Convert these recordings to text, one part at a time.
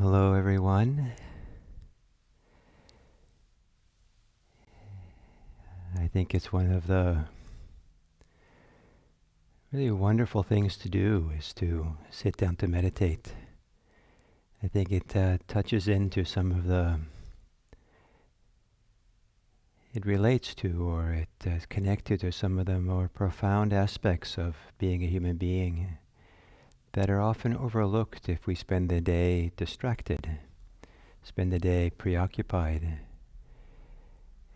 Hello, everyone. I think it's one of the really wonderful things to do is to sit down to meditate. I think it touches into some of it relates to or it is connected to some of the more profound aspects of being a human being that are often overlooked if we spend the day distracted, spend the day preoccupied.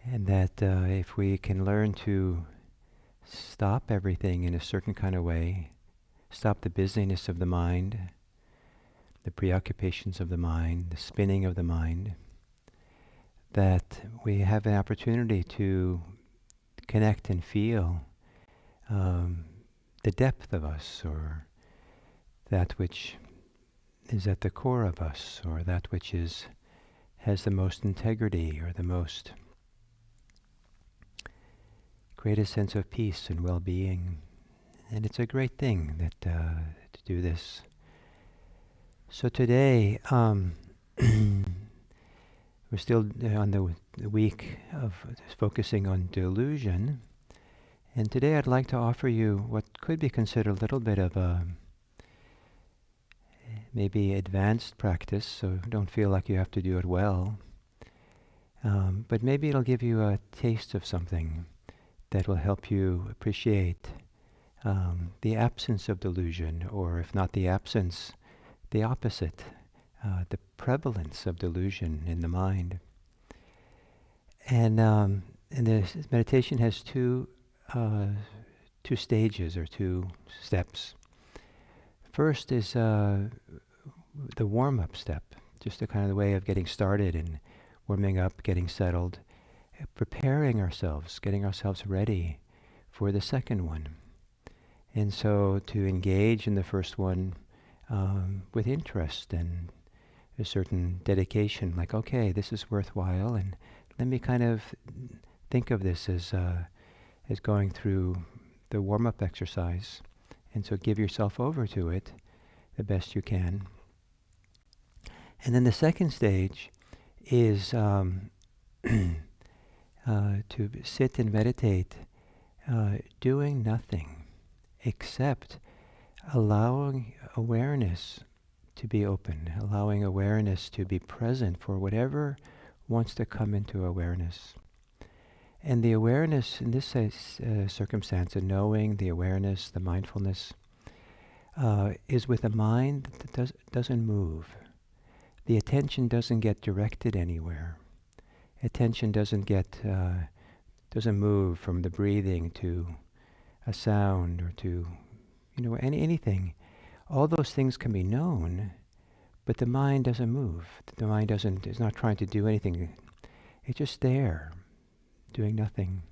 And that if we can learn to stop everything in a certain kind of way, stop the busyness of the mind, the preoccupations of the mind, the spinning of the mind, that we have an opportunity to connect and feel the depth of us, or that which is at the core of us, or that which has the most integrity, or the most greatest sense of peace and well-being. And it's a great thing that to do this. So today, we're still on the week of focusing on delusion. And today I'd like to offer you what could be considered a little bit of a maybe advanced practice, so don't feel like you have to do it well. But maybe it'll give you a taste of something that will help you appreciate the absence of delusion, or if not the absence, the opposite, the prevalence of delusion in the mind. And this meditation has two stages or two steps. First is the warm-up step, just a kind of the way of getting started and warming up, getting settled, preparing ourselves, getting ourselves ready for the second one. And so to engage in the first one with interest and a certain dedication, like, okay, this is worthwhile, and let me kind of think of this as going through the warm-up exercise. And so give yourself over to it the best you can. And then the second stage is to sit and meditate, doing nothing except allowing awareness to be open, allowing awareness to be present for whatever wants to come into awareness. And the awareness in this circumstance, the knowing, the awareness, the mindfulness, is with a mind that doesn't move. The attention doesn't get directed anywhere. Attention doesn't move from the breathing to a sound or to, anything. All those things can be known, but the mind doesn't move. The mind is not trying to do anything. It's just there, doing nothing.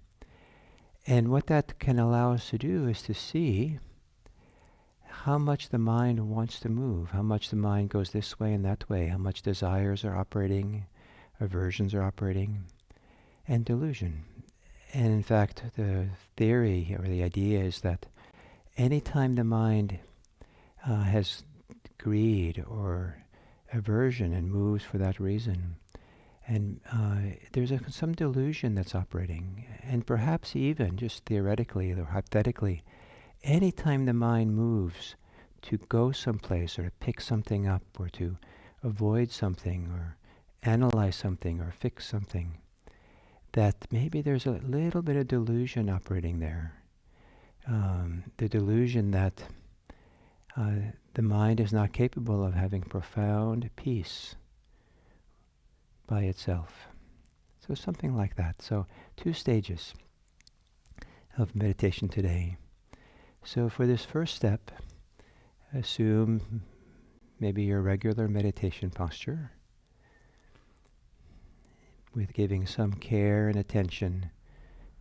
And what that can allow us to do is to see how much the mind wants to move, how much the mind goes this way and that way, how much desires are operating, aversions are operating, and delusion. And in fact, the theory or the idea is that anytime the mind has greed or aversion and moves for that reason, and there's some delusion that's operating, and perhaps even just theoretically or hypothetically, anytime the mind moves to go someplace or to pick something up or to avoid something or analyze something or fix something, that maybe there's a little bit of delusion operating there. The delusion that the mind is not capable of having profound peace by itself. So something like that. So 2 stages of meditation today. So for this first step, assume maybe your regular meditation posture, with giving some care and attention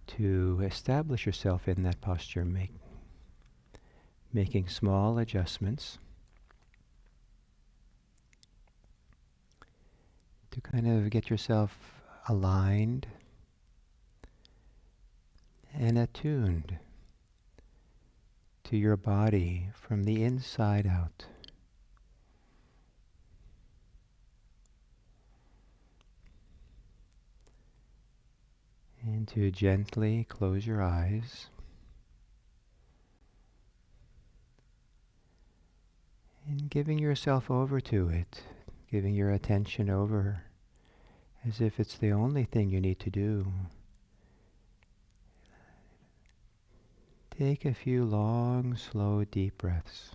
to establish yourself in that posture, making small adjustments to kind of get yourself aligned and attuned to your body from the inside out. And to gently close your eyes and giving yourself over to it, giving your attention over as if it's the only thing you need to do. Take a few long, slow, deep breaths.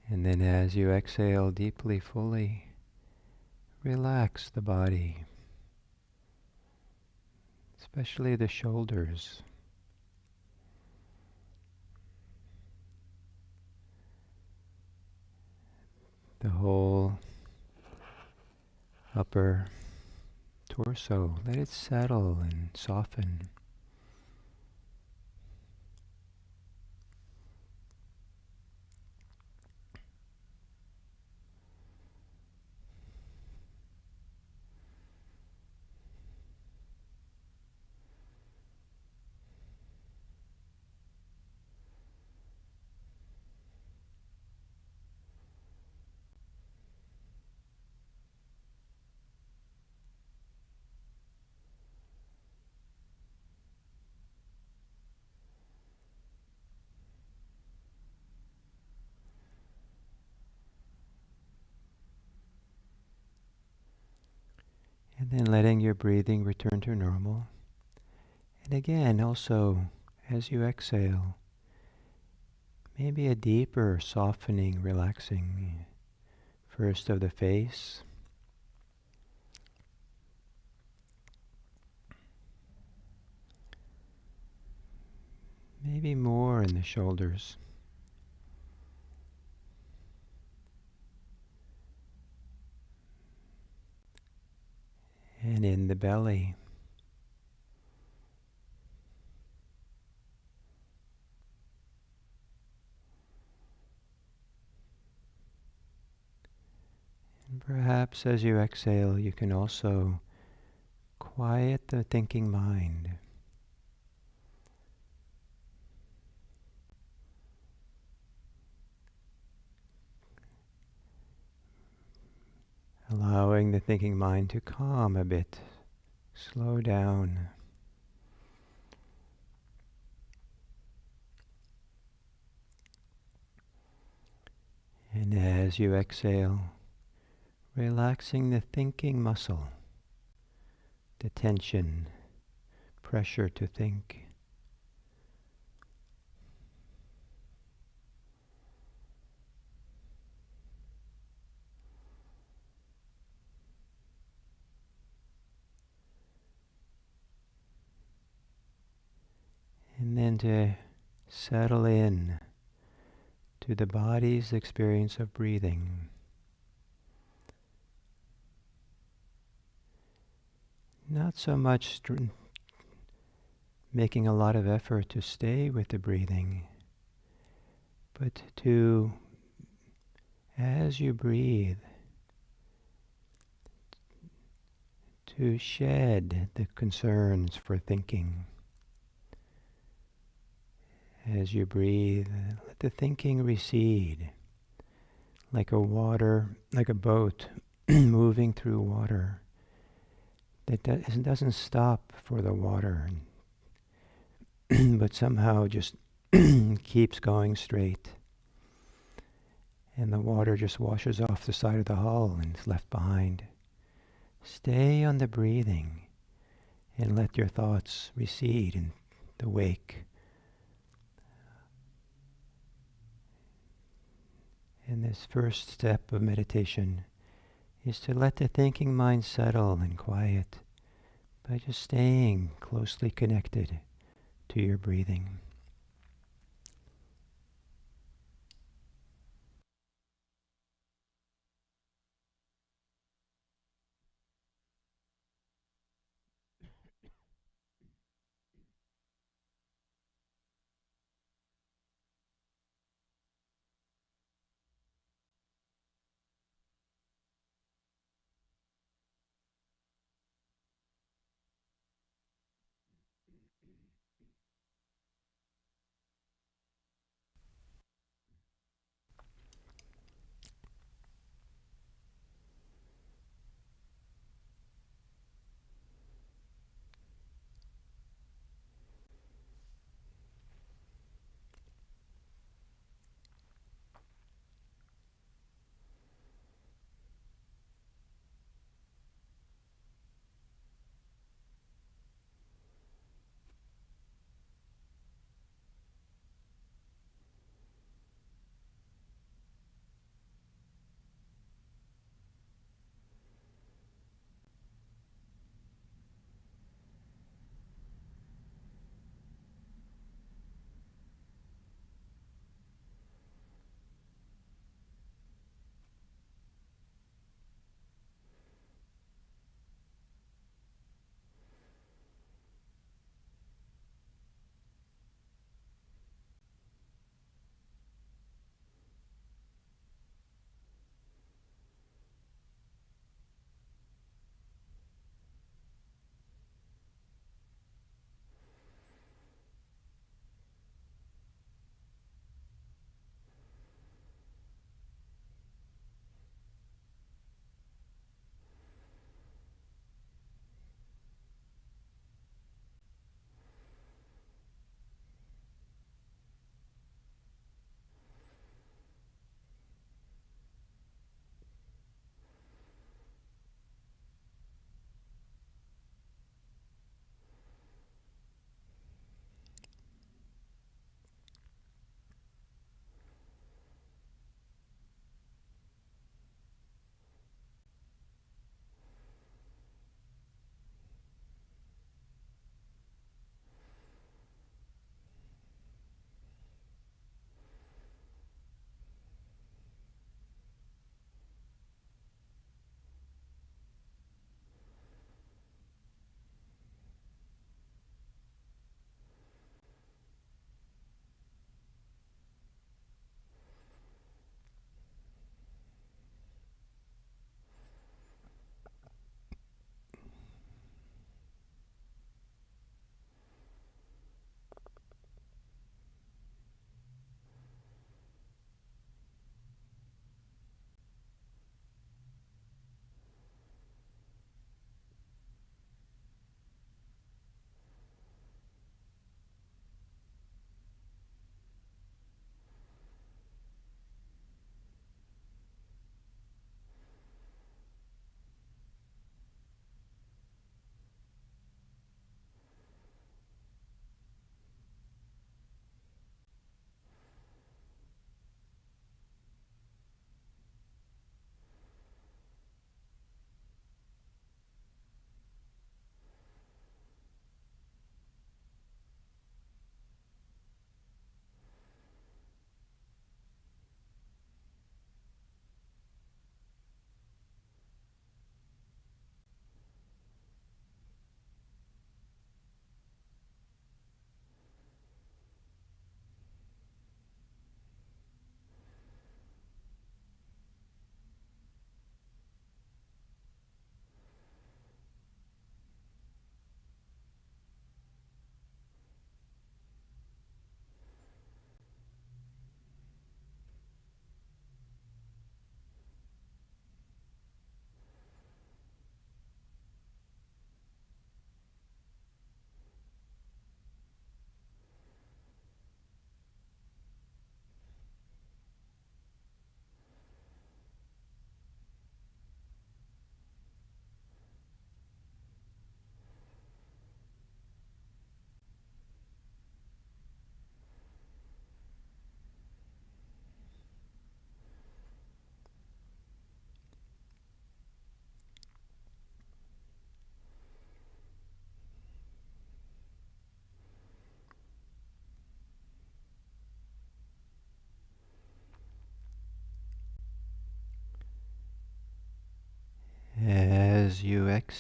And then as you exhale deeply, fully, relax the body, especially the shoulders. The whole upper torso, let it settle and soften. And then letting your breathing return to normal. And again, also, as you exhale, maybe a deeper softening, relaxing, first of the face, maybe more in the shoulders, and in the belly. And perhaps as you exhale, you can also quiet the thinking mind. Allowing the thinking mind to calm a bit, slow down. And as you exhale, relaxing the thinking muscle, the tension, pressure to think. And then to settle in to the body's experience of breathing. Not so much making a lot of effort to stay with the breathing, but to, as you breathe, to shed the concerns for thinking. As you breathe, let the thinking recede, like a boat moving through water that doesn't stop for the water, but somehow just keeps going straight. And the water just washes off the side of the hull and is left behind. Stay on the breathing and let your thoughts recede in the wake. And this first step of meditation is to let the thinking mind settle and quiet by just staying closely connected to your breathing.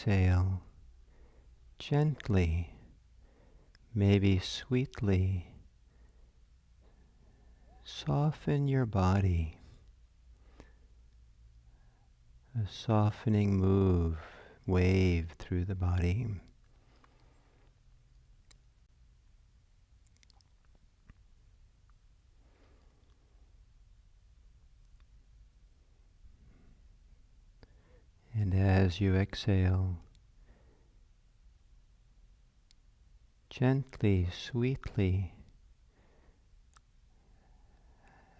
exhale, gently, maybe sweetly, soften your body. A softening wave through the body. And as you exhale, gently, sweetly,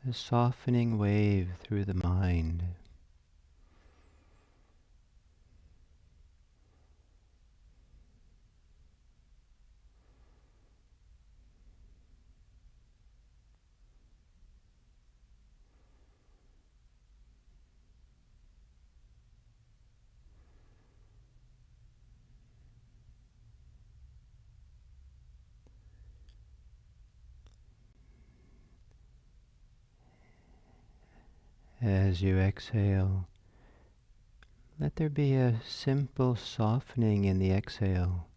a softening wave through the mind. As you exhale, let there be a simple softening in the exhale.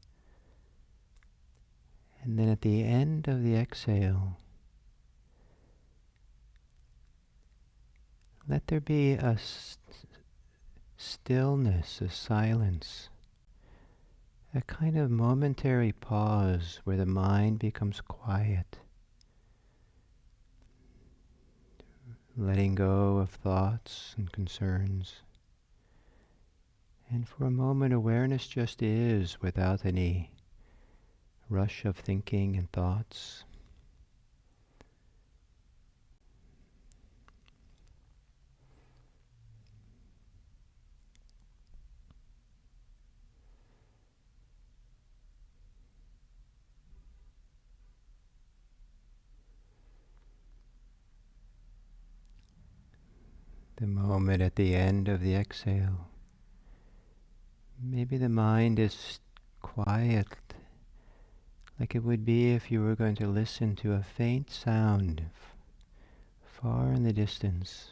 And then at the end of the exhale, let there be a stillness, a silence, a kind of momentary pause where the mind becomes quiet, letting go of thoughts and concerns. And for a moment, awareness just is without any rush of thinking and thoughts. The moment at the end of the exhale, maybe the mind is quiet, like it would be if you were going to listen to a faint sound far in the distance.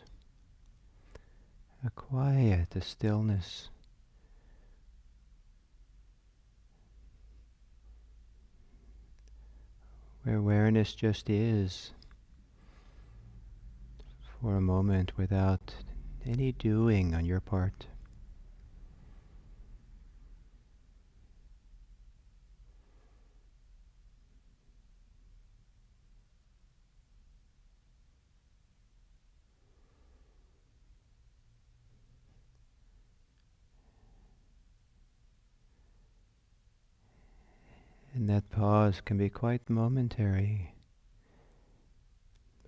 A quiet, a stillness. Where awareness just is for a moment without any doing on your part. And that pause can be quite momentary,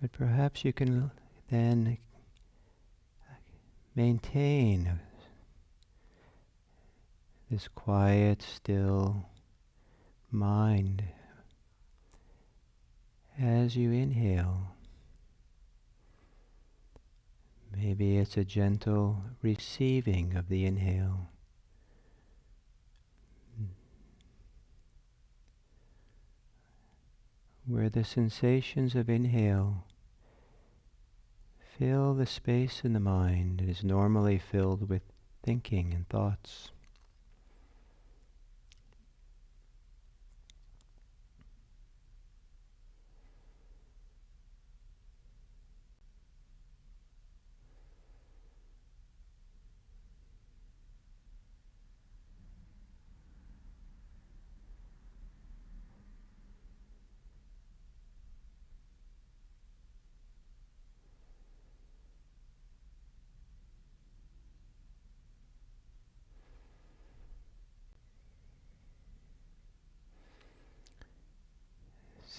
but perhaps you can then maintain this quiet, still mind as you inhale. Maybe it's a gentle receiving of the inhale. Where the sensations of inhale fill the space in the mind that is normally filled with thinking and thoughts.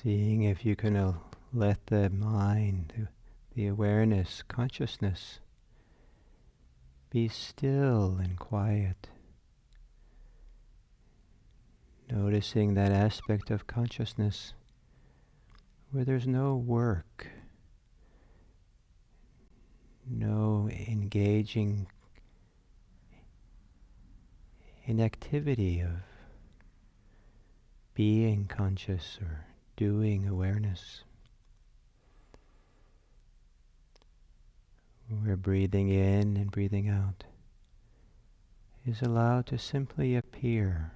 Seeing if you can let the mind, the awareness, consciousness, be still and quiet. Noticing that aspect of consciousness where there's no work, no engaging in activity of being conscious or doing awareness. We're breathing in and breathing out. is allowed to simply appear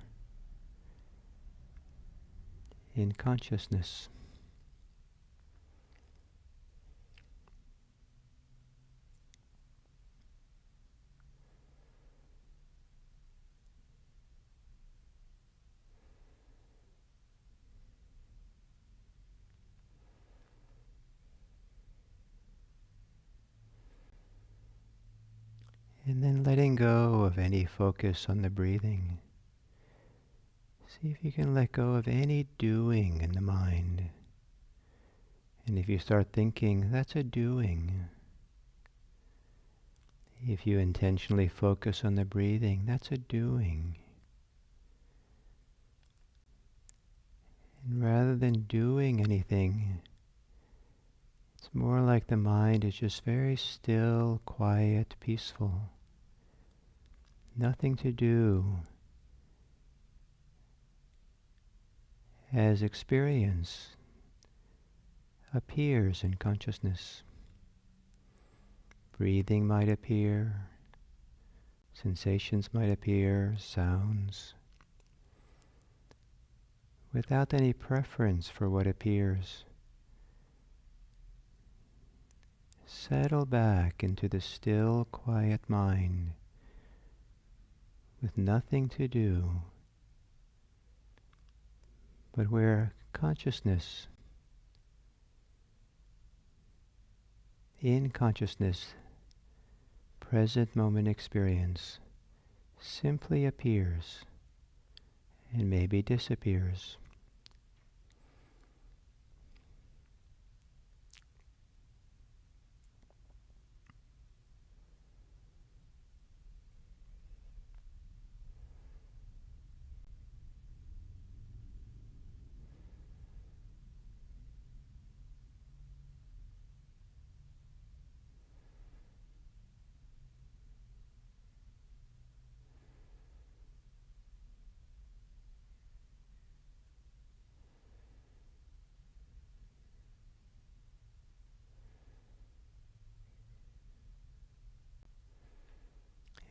in consciousness. And then letting go of any focus on the breathing. See if you can let go of any doing in the mind. And if you start thinking, that's a doing. If you intentionally focus on the breathing, that's a doing. And rather than doing anything, it's more like the mind is just very still, quiet, peaceful. Nothing to do. As experience appears in consciousness. Breathing might appear, sensations might appear, sounds, without any preference for what appears. Settle back into the still, quiet mind with nothing to do, but where consciousness, in consciousness, present moment experience simply appears and maybe disappears.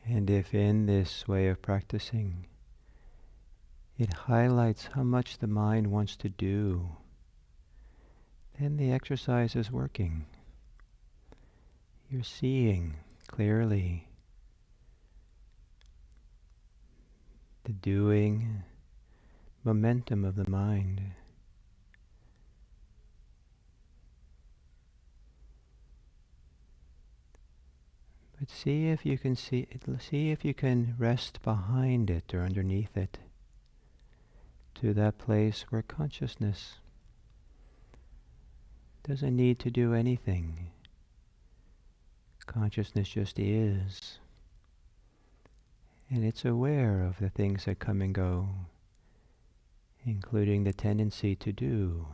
And if in this way of practicing, it highlights how much the mind wants to do, then the exercise is working. You're seeing clearly the doing momentum of the mind. But see if you can see if you can rest behind it or underneath it to that place where consciousness doesn't need to do anything. Consciousness just is. And it's aware of the things that come and go, including the tendency to do.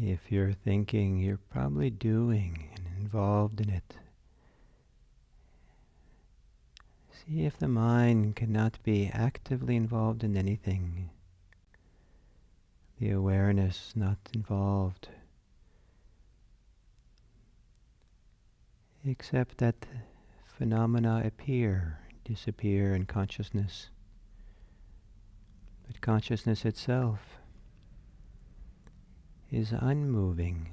If you're thinking, you're probably doing and involved in it. See if the mind cannot be actively involved in anything. The awareness not involved. Except that phenomena appear, disappear in consciousness. But consciousness itself is unmoving.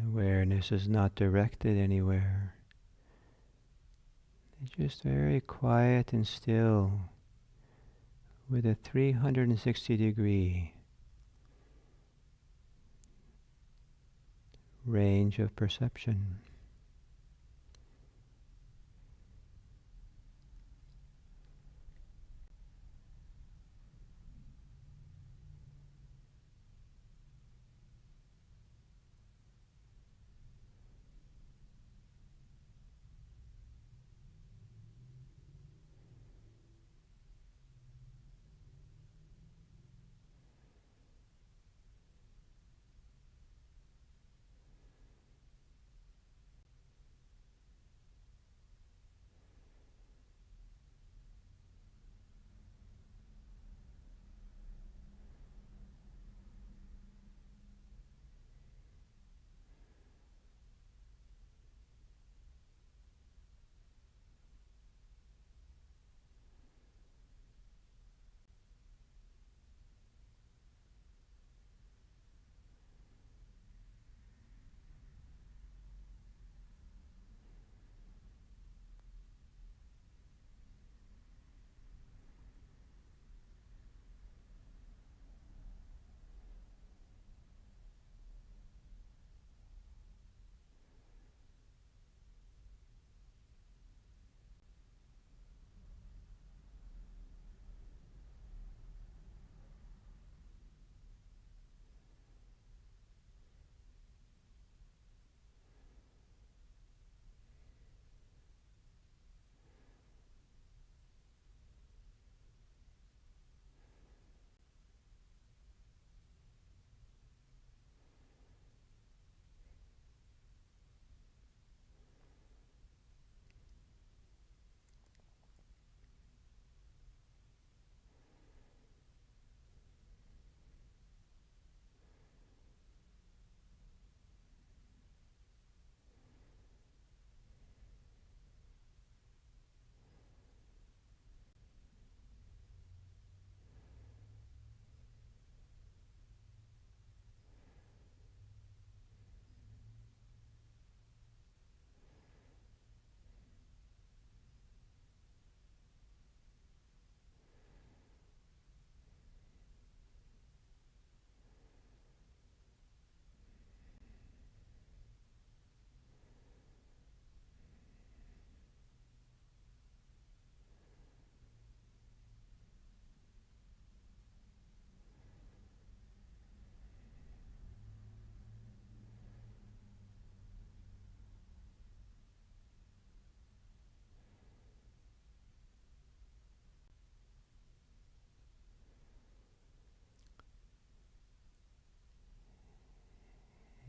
Awareness is not directed anywhere. It's just very quiet and still with a 360-degree range of perception.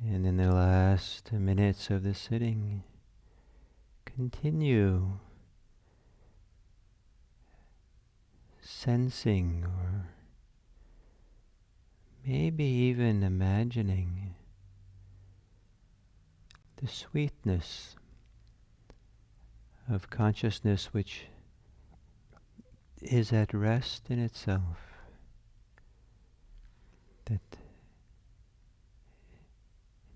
And in the last minutes of the sitting, continue sensing or maybe even imagining the sweetness of consciousness which is at rest in itself, that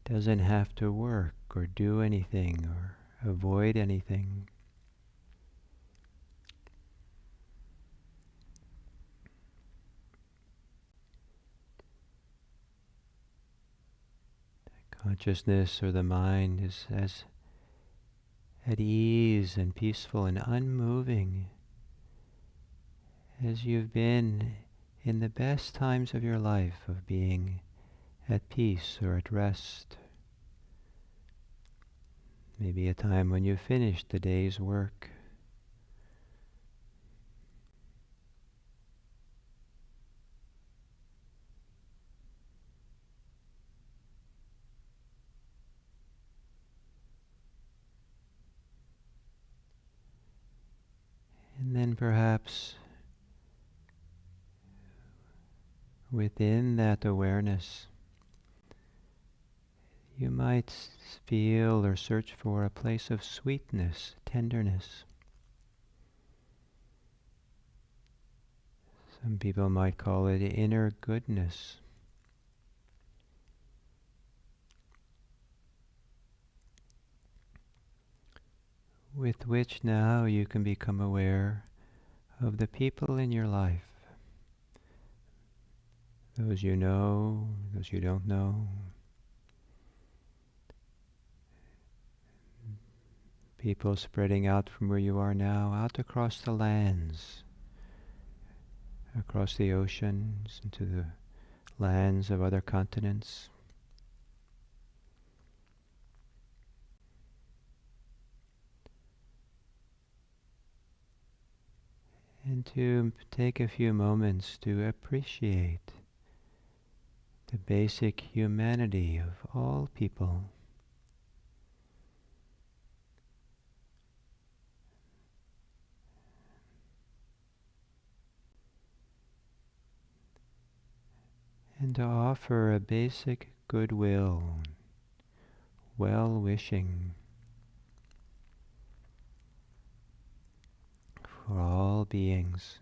doesn't have to work or do anything or avoid anything. consciousness or the mind is as at ease and peaceful and unmoving as you've been in the best times of your life of being at peace or at rest. Maybe a time when you've finished the day's work. And then perhaps within that awareness, you might feel or search for a place of sweetness, tenderness. Some people might call it inner goodness. With which now you can become aware of the people in your life. Those you know, those you don't know. People spreading out from where you are now, out across the lands, across the oceans, into the lands of other continents. And to take a few moments to appreciate the basic humanity of all people. And to offer a basic goodwill, well-wishing for all beings.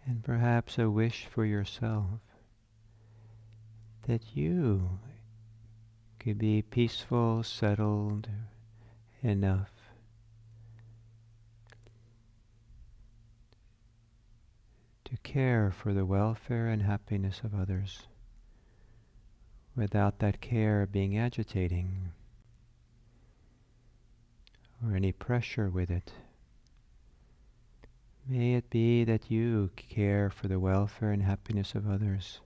And perhaps a wish for yourself that you could be peaceful, settled enough to care for the welfare and happiness of others without that care being agitating or any pressure with it. May it be that you care for the welfare and happiness of others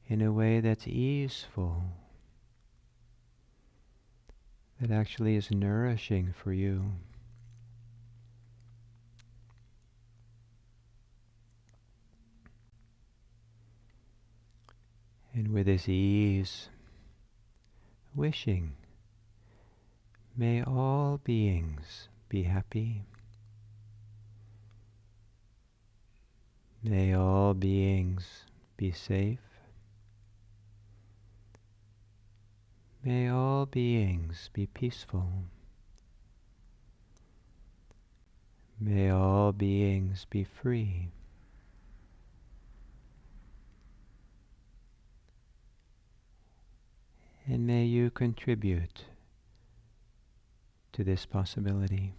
in a way that's easeful, that actually is nourishing for you. And with this ease, wishing, may all beings be happy. May all beings be safe. May all beings be peaceful. May all beings be free. And may you contribute to this possibility.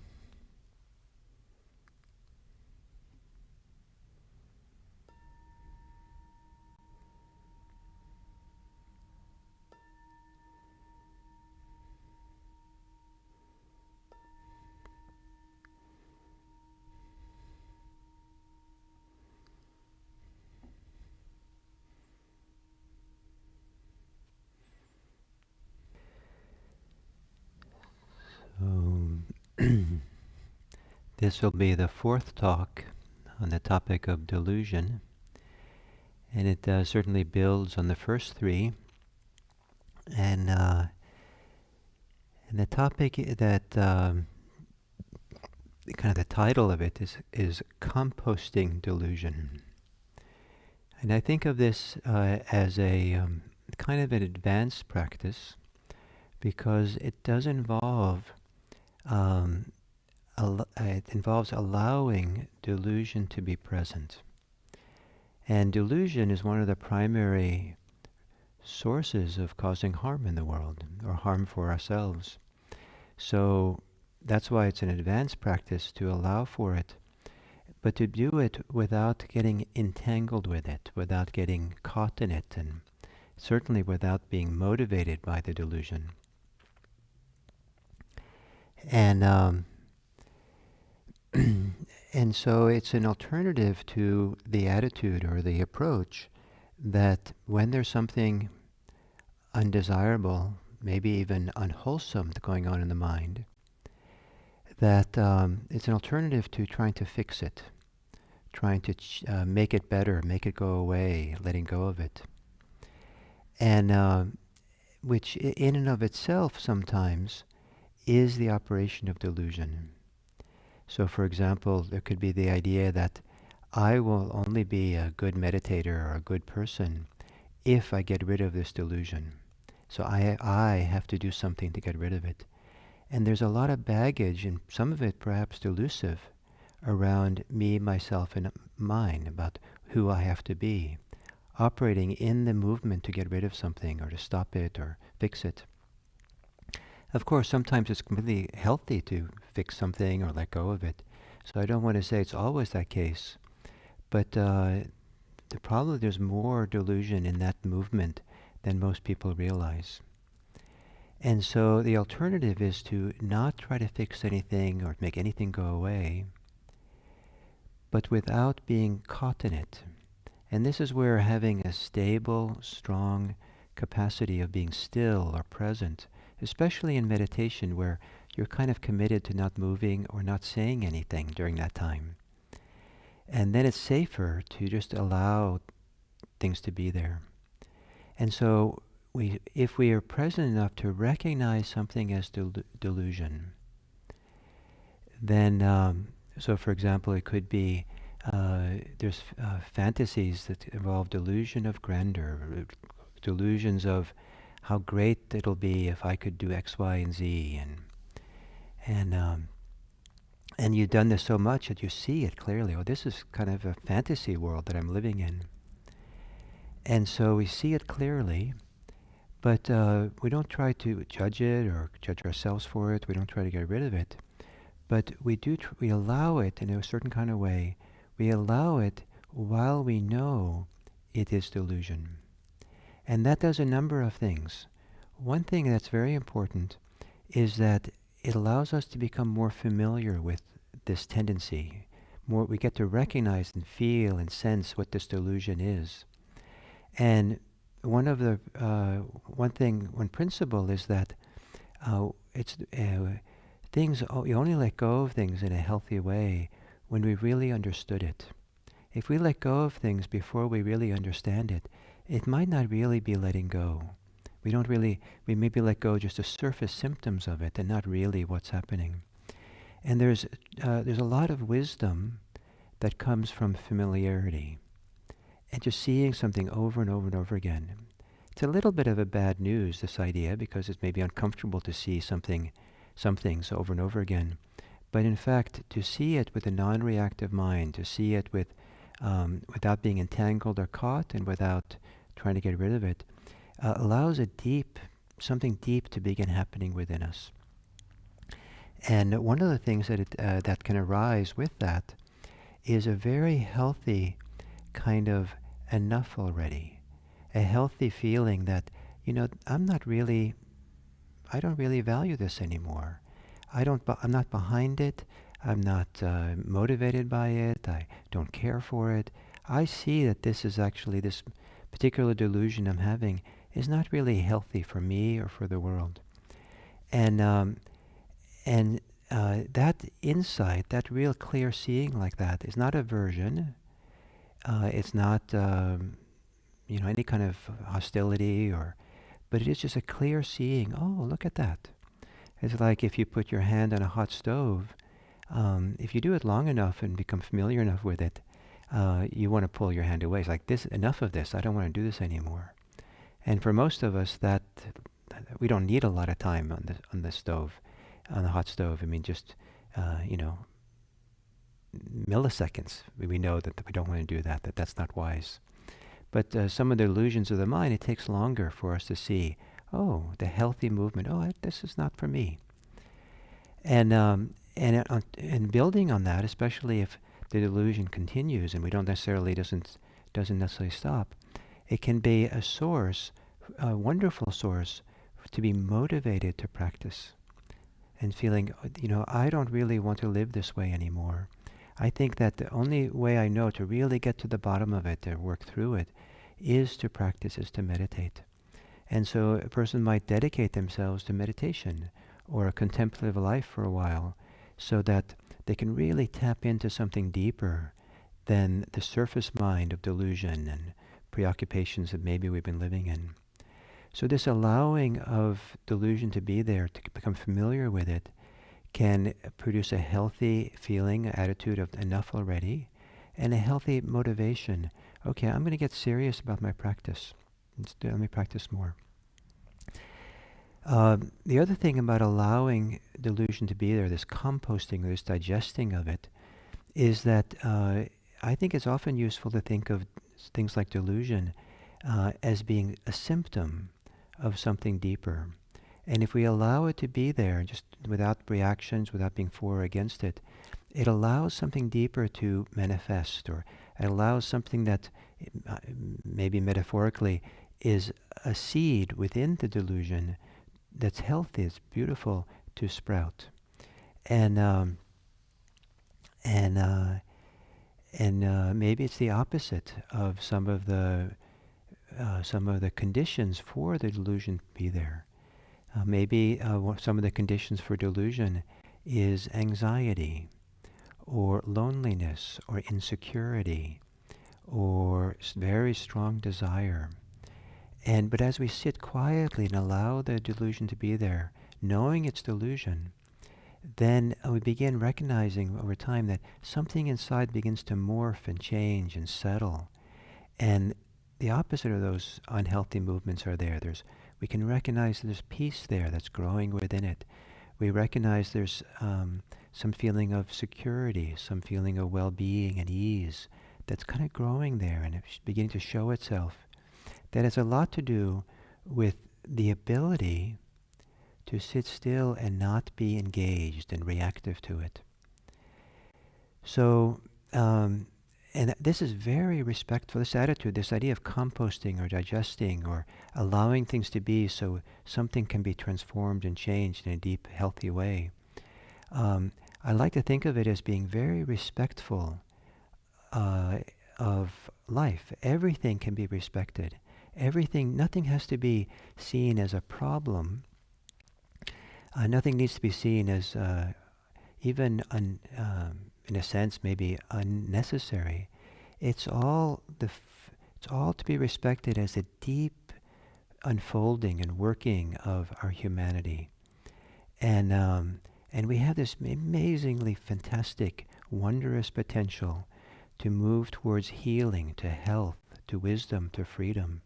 So, this will be the fourth talk on the topic of delusion, and it certainly builds on the first three. And the topic that kind of the title of it is composting delusion. And I think of this as a kind of an advanced practice because it does involve it involves allowing delusion to be present. And delusion is one of the primary sources of causing harm in the world, or harm for ourselves. So that's why it's an advanced practice to allow for it, but to do it without getting entangled with it, without getting caught in it, and certainly without being motivated by the delusion. And and so it's an alternative to the attitude or the approach that when there's something undesirable, maybe even unwholesome going on in the mind, that it's an alternative to trying to fix it, trying to make it better, make it go away, letting go of it. And which in and of itself sometimes is the operation of delusion. So for example, there could be the idea that I will only be a good meditator or a good person if I get rid of this delusion. So I have to do something to get rid of it. And there's a lot of baggage, and some of it perhaps delusive, around me, myself, and mine, about who I have to be, operating in the movement to get rid of something or to stop it or fix it. Of course, sometimes it's completely healthy to fix something or let go of it. So I don't want to say it's always that case. But probably there's more delusion in that movement than most people realize. And so the alternative is to not try to fix anything or make anything go away, but without being caught in it. And this is where having a stable, strong capacity of being still or present, especially in meditation where you're kind of committed to not moving or not saying anything during that time. And then it's safer to just allow things to be there. And so if we are present enough to recognize something as delusion, then, so for example, it could be, there's fantasies that involve delusion of grandeur, delusions of how great it'll be if I could do X, Y, and Z, and you've done this so much that you see it clearly. Oh, this is kind of a fantasy world that I'm living in. And so we see it clearly, but we don't try to judge it or judge ourselves for it. We don't try to get rid of it. But we allow it in a certain kind of way. We allow it while we know it is delusion. And that does a number of things. One thing that's very important is that it allows us to become more familiar with this tendency. We get to recognize and feel and sense what this delusion is. And one principle is that you only let go of things in a healthy way when we really understood it. If we let go of things before we really understand it, it might not really be letting go. We maybe let go just the surface symptoms of it and not really what's happening. And there's a lot of wisdom that comes from familiarity and just seeing something over and over and over again. It's a little bit of a bad news, this idea, because it's maybe uncomfortable to see some things over and over again. But in fact, to see it with a non-reactive mind, to see it with without being entangled or caught and without trying to get rid of it, allows something deep to begin happening within us. And one of the things that can arise with that is a very healthy kind of enough already, a healthy feeling that, I don't really value this anymore. I'm not behind it. I'm not motivated by it. I don't care for it. I see that this particular delusion I'm having is not really healthy for me or for the world. And that insight, that real clear seeing like that, is not aversion. It's not any kind of hostility, but it is just a clear seeing. Oh, look at that. It's like if you put your hand on a hot stove. If you do it long enough and become familiar enough with it, you want to pull your hand away. It's like, enough of this. I don't want to do this anymore. And for most of us, that we don't need a lot of time on the stove, on the hot stove. I mean, just milliseconds. We know that we don't want to do that. That's not wise. But some of the illusions of the mind, it takes longer for us to see. Oh, the healthy movement. Oh, this is not for me. And building on that, especially if the delusion continues and we don't necessarily doesn't necessarily stop, it can be a source, a wonderful source, to be motivated to practice and feeling, I don't really want to live this way anymore. I think that the only way I know to really get to the bottom of it, to work through it, is to practice, is to meditate. And so a person might dedicate themselves to meditation or a contemplative life for a while so that they can really tap into something deeper than the surface mind of delusion and preoccupations that maybe we've been living in. So this allowing of delusion to be there, to become familiar with it, can produce a healthy feeling, attitude of enough already, and a healthy motivation. Okay, I'm going to get serious about my practice. Let me practice more. The other thing about allowing delusion to be there, this composting, or this digesting of it, is that I think it's often useful to think of things like delusion as being a symptom of something deeper. And if we allow it to be there, just without reactions, without being for or against it, it allows something deeper to manifest, or it allows something that maybe metaphorically is a seed within the delusion that's healthy, it's beautiful, to sprout. And maybe it's the opposite of some of the conditions for the delusion to be there. Maybe some of the conditions for delusion is anxiety, or loneliness, or insecurity, or very strong desire. But as we sit quietly and allow the delusion to be there, knowing it's delusion, then we begin recognizing over time that something inside begins to morph and change and settle. And the opposite of those unhealthy movements are there. We can recognize there's peace there that's growing within it. We recognize there's some feeling of security, some feeling of well-being and ease that's kind of growing there, and it's beginning to show itself. That has a lot to do with the ability to sit still and not be engaged and reactive to it. So, and this is very respectful, this attitude, this idea of composting or digesting or allowing things to be so something can be transformed and changed in a deep, healthy way. I like to think of it as being very respectful of life. Everything can be respected. Nothing has to be seen as a problem. Nothing needs to be seen as even in a sense, maybe unnecessary. It's all to be respected as a deep unfolding and working of our humanity, and we have this amazingly fantastic, wondrous potential to move towards healing, to health, to wisdom, to freedom.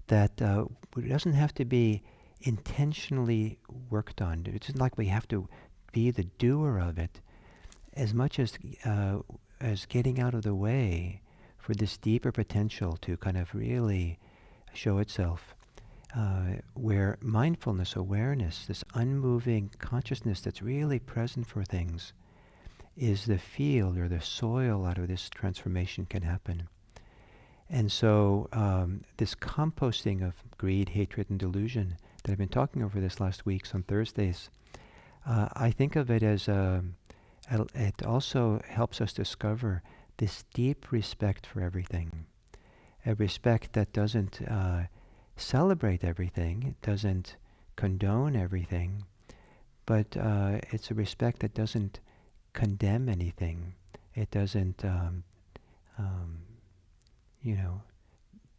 That it doesn't have to be intentionally worked on. It's not like we have to be the doer of it, as much as getting out of the way for this deeper potential to kind of really show itself, where mindfulness, awareness, this unmoving consciousness that's really present for things, is the field or the soil out of this transformation can happen. And so this composting of greed, hatred, and delusion that I've been talking over this last weeks on Thursdays, I think of it as it also helps us discover this deep respect for everything. A respect that doesn't celebrate everything, it doesn't condone everything, but it's a respect that doesn't condemn anything. It doesn't,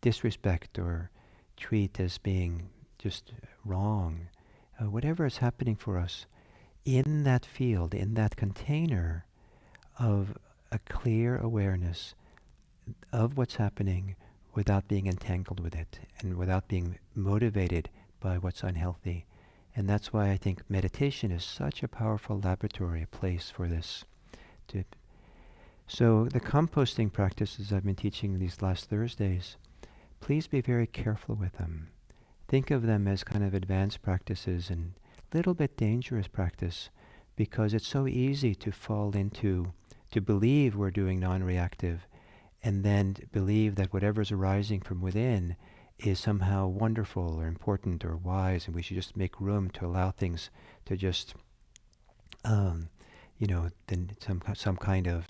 disrespect or treat as being just wrong. Whatever is happening for us, in that field, in that container of a clear awareness of what's happening without being entangled with it and without being motivated by what's unhealthy. And that's why I think meditation is such a powerful laboratory, a place for this. So the composting practices I've been teaching these last Thursdays, please be very careful with them. Think of them as kind of advanced practices and little bit dangerous practice, because it's so easy to fall into, to believe we're doing non-reactive, and then believe that whatever's arising from within is somehow wonderful or important or wise, and we should just make room to allow things to just, then some kind of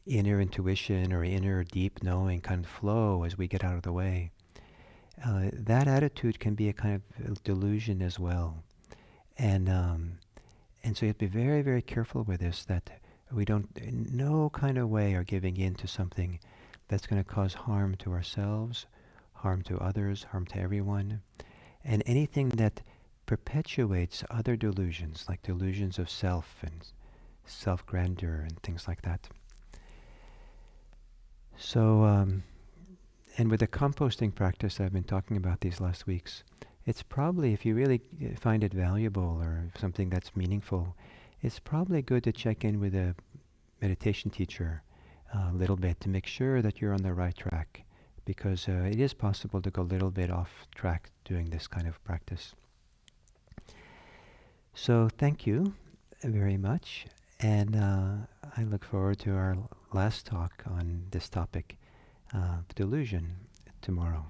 inner intuition or inner deep knowing kind of flow as we get out of the way. That attitude can be a kind of delusion as well. And so you have to be very, very careful with this, that we don't in no kind of way are giving in to something that's going to cause harm to ourselves, harm to others, harm to everyone. And anything that perpetuates other delusions, like delusions of self and self-grandeur and things like that. So, and with the composting practice I've been talking about these last weeks, it's probably, if you really find it valuable or something that's meaningful, it's probably good to check in with a meditation teacher a little bit to make sure that you're on the right track, because it is possible to go a little bit off track doing this kind of practice. So thank you very much, and I look forward to our last talk on this topic, delusion, tomorrow.